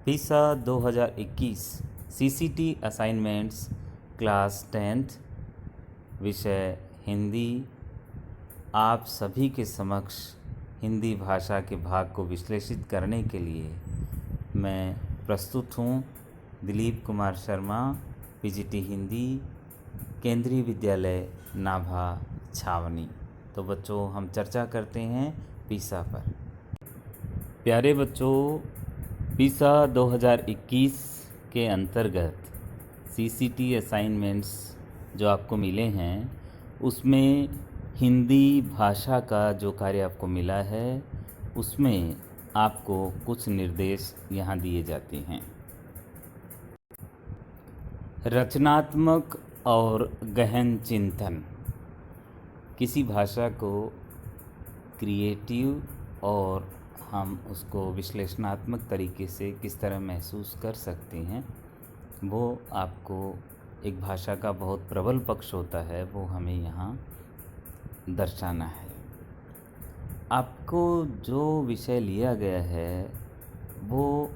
पीसा 2021 CCT assignments class 10th विषय हिंदी। आप सभी के समक्ष हिंदी भाषा के भाग को विश्लेषित करने के लिए मैं प्रस्तुत हूँ दिलीप कुमार शर्मा, पीजीटी हिंदी, केंद्रीय विद्यालय नाभा छावनी। तो बच्चों, हम चर्चा करते हैं पीसा पर। प्यारे बच्चों, पीसा 2021 के अंतर्गत सीसीटी असाइनमेंट्स जो आपको मिले हैं उसमें हिंदी भाषा का जो कार्य आपको मिला है उसमें आपको कुछ निर्देश यहाँ दिए जाते हैं। रचनात्मक और गहन चिंतन। किसी भाषा को क्रिएटिव और हम उसको विश्लेषणात्मक तरीके से किस तरह महसूस कर सकते हैं, वो आपको एक भाषा का बहुत प्रबल पक्ष होता है, वो हमें यहाँ दर्शाना है। आपको जो विषय लिया गया है वो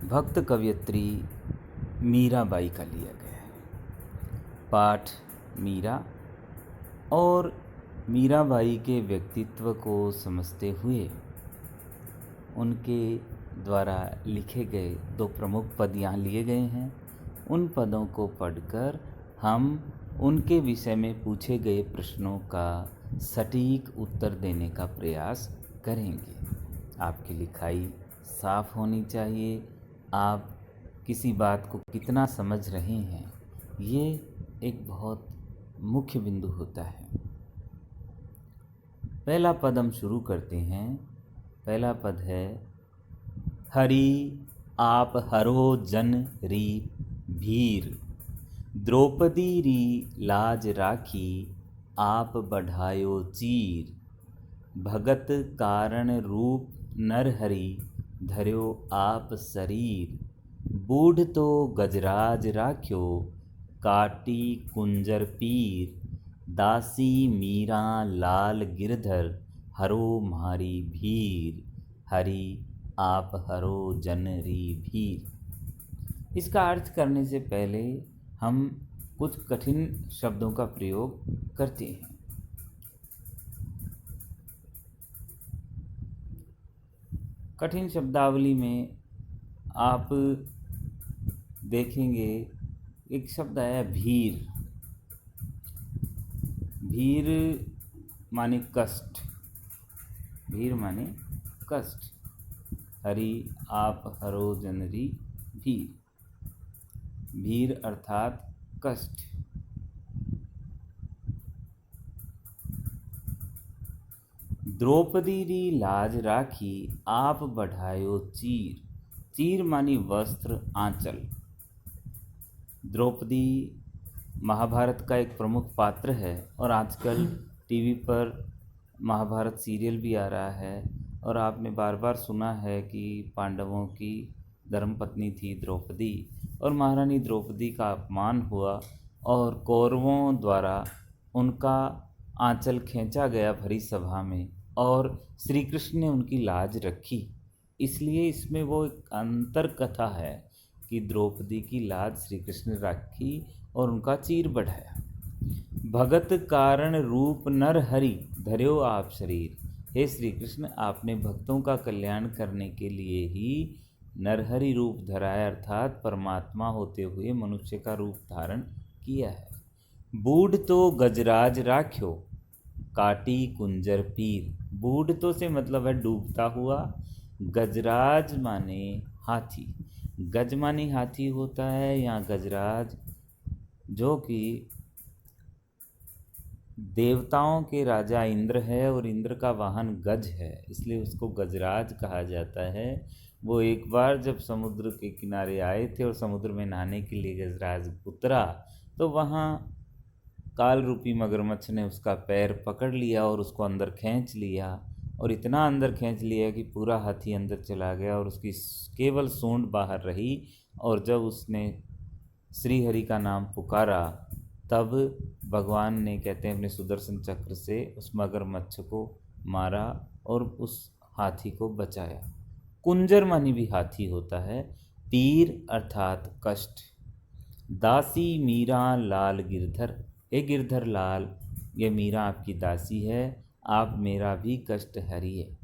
भक्त कवयित्री मीराबाई का लिया गया है। पाठ मीरा और मीराबाई के व्यक्तित्व को समझते हुए उनके द्वारा लिखे गए दो प्रमुख पद यहाँ लिए गए हैं। उन पदों को पढ़कर हम उनके विषय में पूछे गए प्रश्नों का सटीक उत्तर देने का प्रयास करेंगे। आपकी लिखाई साफ होनी चाहिए। आप किसी बात को कितना समझ रहे हैं, ये एक बहुत मुख्य बिंदु होता है। पहला पद हम शुरू करते हैं। पहला पद है हरि आप हरो जन री भीर, द्रौपदी री लाज राखी आप बढ़ायो चीर, भगत कारण रूप नरहरि धर्यो आप शरीर, बूढ़ तो गजराज राख्यो काटी कुंजर पीर, दासी मीरा लाल गिरधर हरो मारी भीर, हरि आप हरो जन री भीर। इसका अर्थ करने से पहले हम कुछ कठिन शब्दों का प्रयोग करते हैं। कठिन शब्दावली में आप देखेंगे एक शब्द आया भीर। भीर माने कष्ट। भीर माने कष्ट। हरि आप हरो जनरी भीर। भीर अर्थात कष्ट। द्रौपदी री लाज राखी आप बढ़ायो चीर। चीर मानी वस्त्र, आंचल। द्रौपदी महाभारत का एक प्रमुख पात्र है और आजकल टीवी पर महाभारत सीरियल भी आ रहा है। और आपने बार बार सुना है कि पांडवों की धर्मपत्नी थी द्रौपदी और महारानी द्रौपदी का अपमान हुआ और कौरवों द्वारा उनका आंचल खींचा गया भरी सभा में और श्री कृष्ण ने उनकी लाज रखी। इसलिए इसमें वो एक अंतर कथा है कि द्रौपदी की लाज श्री कृष्ण रखी और उनका चीर बढ़ाया। भगत कारण रूप नर हरि धर्यो आप शरीर। हे श्री कृष्ण, आपने भक्तों का कल्याण करने के लिए ही नरहरि रूप धरा है, अर्थात परमात्मा होते हुए मनुष्य का रूप धारण किया है। बूढ़ तो गजराज राख्यो काटी कुंजर पीर। बूढ़ तो से मतलब है डूबता हुआ। गजराज माने हाथी। गज माने हाथी होता है। यहाँ गजराज जो कि देवताओं के राजा इंद्र है और इंद्र का वाहन गज है, इसलिए उसको गजराज कहा जाता है। वो एक बार जब समुद्र के किनारे आए थे और समुद्र में नहाने के लिए गजराज उतरा तो वहाँ काल रूपी मगरमच्छ ने उसका पैर पकड़ लिया और उसको अंदर खींच लिया और इतना अंदर खींच लिया कि पूरा हाथी अंदर चला गया और उसकी केवल सूंड बाहर रही। और जब उसने श्री हरि का नाम पुकारा तब भगवान ने, कहते हैं, अपने सुदर्शन चक्र से उस मगरमच्छ को मारा और उस हाथी को बचाया। कुंजर मानी भी हाथी होता है। पीर अर्थात कष्ट। दासी मीरा लाल गिरधर, हे गिरधर लाल, ये मीरा आपकी दासी है, आप मेरा भी कष्ट हरिए।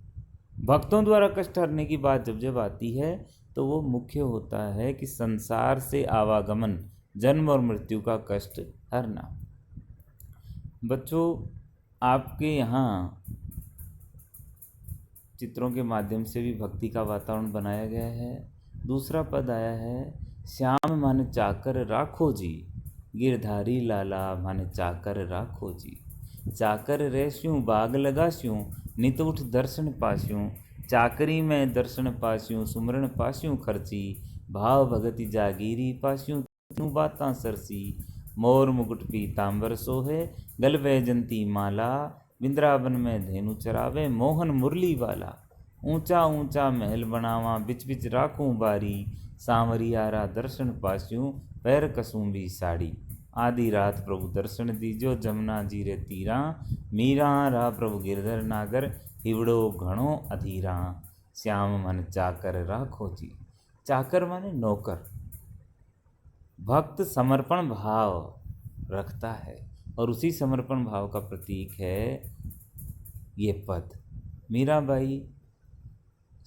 भक्तों द्वारा कष्ट हरने की बात जब जब आती है तो वो मुख्य होता है कि संसार से आवागमन, जन्म और मृत्यु का कष्ट हरना। बच्चों, आपके यहाँ चित्रों के माध्यम से भी भक्ति का वातावरण बनाया गया है। दूसरा पद आया है, श्याम मन चाकर राखो जी, गिरधारी लाला मन चाकर राखो जी। चाकर रहस्यूं बाग लगास्यूं, नित उठ दर्शन पास्यूं, चाकरी में दर्शन पास्यूं, सुमरण पास्यूं खर्ची, भाव भगति जागीरी पास्यूं, तीनों बातां सरसी। मोर मुकुट पीतांबर सोहे, गल वैजंती माला, विंद्रावन में धेनु चरावे, मोहन मुरली वाला। ऊंचा ऊंचा महल बनावा, बिच बिच राखूं बारी, सांवरियारा दर्शन पास्यूं, पैर कसुंबी साड़ी। आधी रात प्रभु दर्शन दीजो, जमुना जी रे तीरा, मीरा रा प्रभु गिरधर नागर, हिवड़ो घणो अधीरा। श्याम मन चाकर राखो जी। चाकर माने नौकर। भक्त समर्पण भाव रखता है और उसी समर्पण भाव का प्रतीक है ये पद। मीराबाई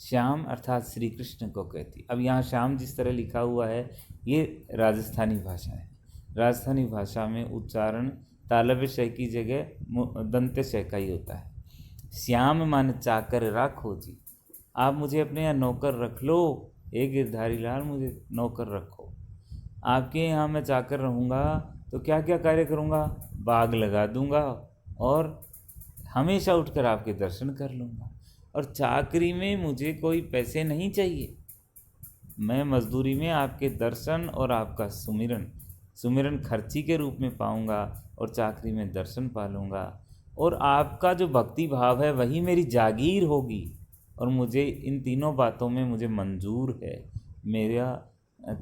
श्याम अर्थात श्री कृष्ण को कहती। अब यहाँ श्याम जिस तरह लिखा हुआ है ये राजस्थानी भाषा है। राजस्थानी भाषा में उच्चारण तालव्य शय की जगह दंत्य शय का ही होता है। श्याम मान चाकर राखो जी, आप मुझे अपने यहाँ नौकर रख लो, हे गिरधारी लाल मुझे नौकर रखो। आपके यहाँ मैं चाकर रहूँगा तो क्या क्या कार्य करूँगा, बाग लगा दूँगा और हमेशा उठकर आपके दर्शन कर लूँगा। और चाकरी में मुझे कोई पैसे नहीं चाहिए, मैं मजदूरी में आपके दर्शन और आपका सुमिरन खर्ची के रूप में पाऊँगा और चाकरी में दर्शन पालूँगा। और आपका जो भक्ति भाव है वही मेरी जागीर होगी और मुझे इन तीनों बातों में मुझे मंजूर है, मेरा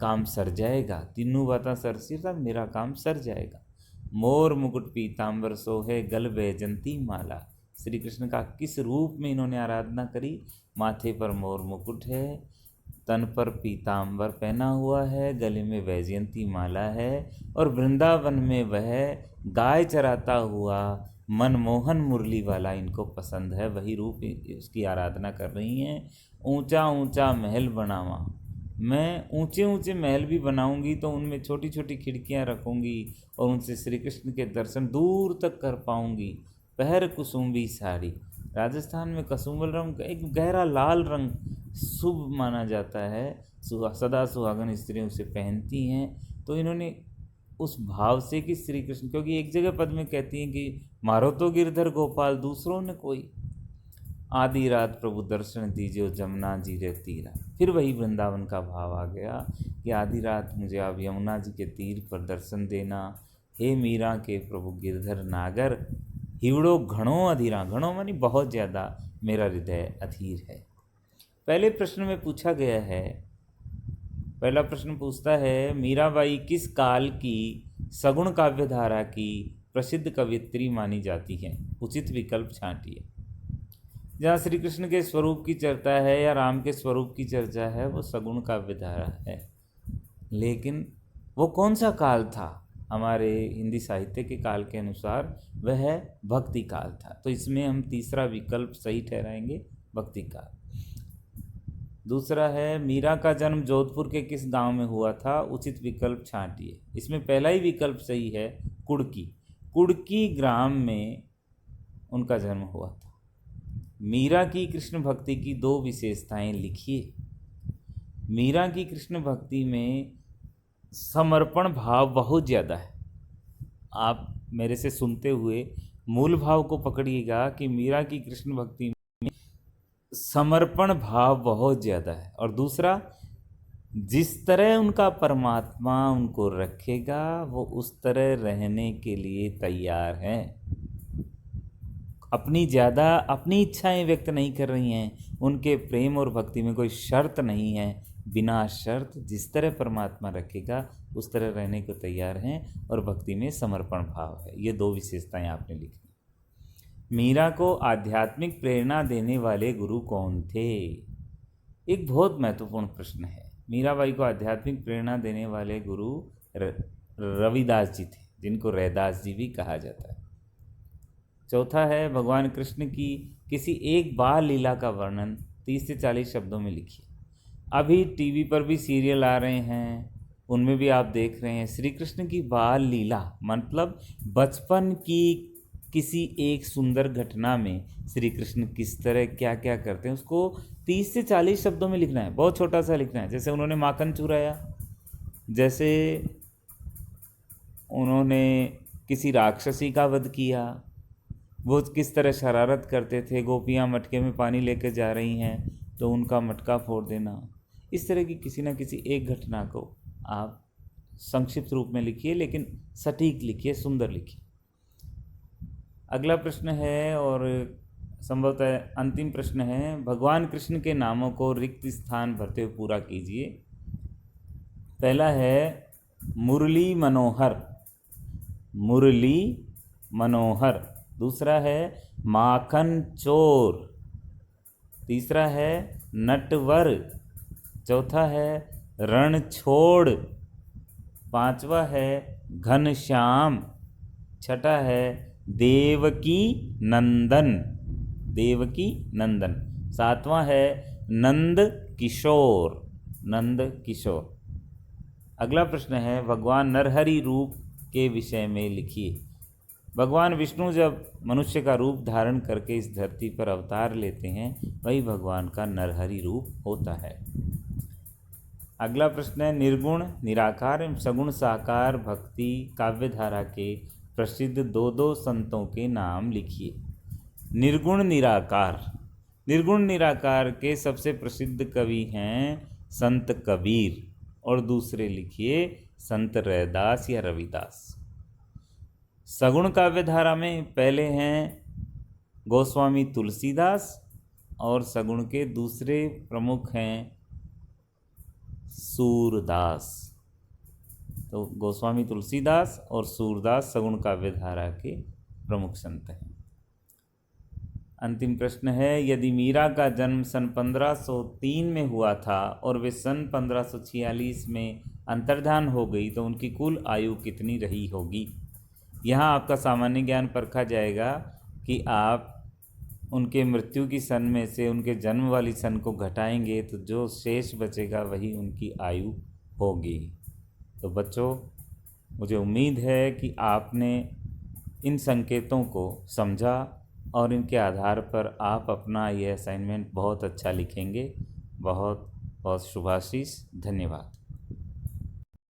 काम सर जाएगा। तीनों बातें सरसी था, मेरा काम सर जाएगा। मोर मुकुट पीतांबर सोहे, गल वैजंती माला। श्री कृष्ण का किस रूप में इन्होंने आराधना करी। माथे पर मोर मुकुट है, तन पर पीतांबर पहना हुआ है, गले में वैजयंती माला है और वृंदावन में वह गाय चराता हुआ मनमोहन मुरली वाला इनको पसंद है, वही रूप उसकी आराधना कर रही हैं। ऊंचा ऊंचा महल बनावा, मैं ऊंचे ऊंचे महल भी बनाऊंगी तो उनमें छोटी छोटी खिड़कियां रखूंगी और उनसे श्री कृष्ण के दर्शन दूर तक कर पाऊंगी। पहर कुसुम्बी साड़ी, राजस्थान में कसुम्बल रंग एक गहरा लाल रंग शुभ माना जाता है, सदा सुहागन स्त्रियाँ उसे पहनती हैं। तो इन्होंने उस भाव से कि श्री कृष्ण, क्योंकि एक जगह पद में कहती हैं कि मारो तो गिरधर गोपाल दूसरों ने कोई, आधी रात प्रभु दर्शन दीजिए जमुना जी रे तीरा। फिर वही वृंदावन का भाव आ गया कि आधी रात मुझे आप यमुना जी के तीर पर दर्शन देना, हे मीरा के प्रभु गिरधर नागर, हिवड़ो घणो अधीरा। घणो मानी बहुत ज़्यादा, मेरा हृदय अधीर है। पहले प्रश्न में पूछा गया है, पहला प्रश्न पूछता है मीराबाई किस काल की सगुण काव्यधारा की प्रसिद्ध कवियत्री मानी जाती हैं, उचित विकल्प छांटिए। जहाँ श्री कृष्ण के स्वरूप की चर्चा है या राम के स्वरूप की चर्चा है वो सगुण काव्यधारा है, लेकिन वो कौन सा काल था? हमारे हिंदी साहित्य के काल के अनुसार वह भक्ति काल था, तो इसमें हम तीसरा विकल्प सही ठहराएंगे, भक्ति काल। दूसरा है मीरा का जन्म जोधपुर के किस गांव में हुआ था, उचित विकल्प छांटिए। इसमें पहला ही विकल्प सही है, कुड़की। कुड़की ग्राम में उनका जन्म हुआ था। मीरा की कृष्ण भक्ति की दो विशेषताएं लिखिए। मीरा की कृष्ण भक्ति में समर्पण भाव बहुत ज़्यादा है। आप मेरे से सुनते हुए मूल भाव को पकड़िएगा कि मीरा की कृष्ण भक्ति में समर्पण भाव बहुत ज़्यादा है। और दूसरा, जिस तरह उनका परमात्मा उनको रखेगा वो उस तरह रहने के लिए तैयार हैं। अपनी इच्छाएं व्यक्त नहीं कर रही हैं, उनके प्रेम और भक्ति में कोई शर्त नहीं है, बिना शर्त जिस तरह परमात्मा रखेगा उस तरह रहने को तैयार हैं और भक्ति में समर्पण भाव है। ये दो विशेषताएं आपने लिखी। मीरा को आध्यात्मिक प्रेरणा देने वाले गुरु कौन थे? एक बहुत महत्वपूर्ण प्रश्न है। मीराबाई को आध्यात्मिक प्रेरणा देने वाले गुरु रविदास जी थे, जिनको रैदास जी भी कहा जाता है। चौथा है, भगवान कृष्ण की किसी एक बाल लीला का वर्णन 30 से 40 शब्दों में लिखिए। अभी टीवी पर भी सीरियल आ रहे हैं, उनमें भी आप देख रहे हैं श्री कृष्ण की बाल लीला, मतलब बचपन की किसी एक सुंदर घटना में श्री कृष्ण किस तरह क्या क्या करते हैं, उसको 30 से 40 शब्दों में लिखना है। बहुत छोटा सा लिखना है। जैसे उन्होंने माखन चुराया, जैसे उन्होंने किसी राक्षसी का वध किया, वो किस तरह शरारत करते थे, गोपियाँ मटके में पानी लेकर जा रही हैं तो उनका मटका फोड़ देना। इस तरह की किसी न किसी एक घटना को आप संक्षिप्त रूप में लिखिए, लेकिन सटीक लिखिए, सुंदर लिखिए। अगला प्रश्न है और संभवतः अंतिम प्रश्न है, भगवान कृष्ण के नामों को रिक्त स्थान भरते हुए पूरा कीजिए। पहला है मुरली मनोहर, मुरली मनोहर। दूसरा है माखन चोर। तीसरा है नटवर। चौथा है रणछोड़। पांचवा है घनश्याम। छठा है देवकी नंदन, देवकी नंदन। सातवां है नंद किशोर, नंद किशोर। अगला प्रश्न है, भगवान नरहरि रूप के विषय में लिखिए। भगवान विष्णु जब मनुष्य का रूप धारण करके इस धरती पर अवतार लेते हैं, वही भगवान का नरहरि रूप होता है। अगला प्रश्न है, निर्गुण, निराकार एवं सगुण साकार भक्ति काव्यधारा के प्रसिद्ध दो दो संतों के नाम लिखिए। निर्गुण निराकार, निर्गुण निराकार के सबसे प्रसिद्ध कवि हैं संत कबीर, और दूसरे लिखिए संत रैदास या रविदास। सगुण काव्यधारा में पहले हैं गोस्वामी तुलसीदास, और सगुण के दूसरे प्रमुख हैं सूरदास। तो गोस्वामी तुलसीदास और सूरदास सगुण काव्यधारा के प्रमुख संत हैं। अंतिम प्रश्न है, यदि मीरा का जन्म सन 1503 में हुआ था और वे सन 1546 में अंतर्धान हो गई, तो उनकी कुल आयु कितनी रही होगी? यहाँ आपका सामान्य ज्ञान परखा जाएगा कि आप उनके मृत्यु की सन में से उनके जन्म वाली सन को घटाएंगे तो जो शेष बचेगा वही उनकी आयु होगी। तो बच्चों, मुझे उम्मीद है कि आपने इन संकेतों को समझा और इनके आधार पर आप अपना ये असाइनमेंट बहुत अच्छा लिखेंगे। बहुत बहुत शुभाशीष। धन्यवाद।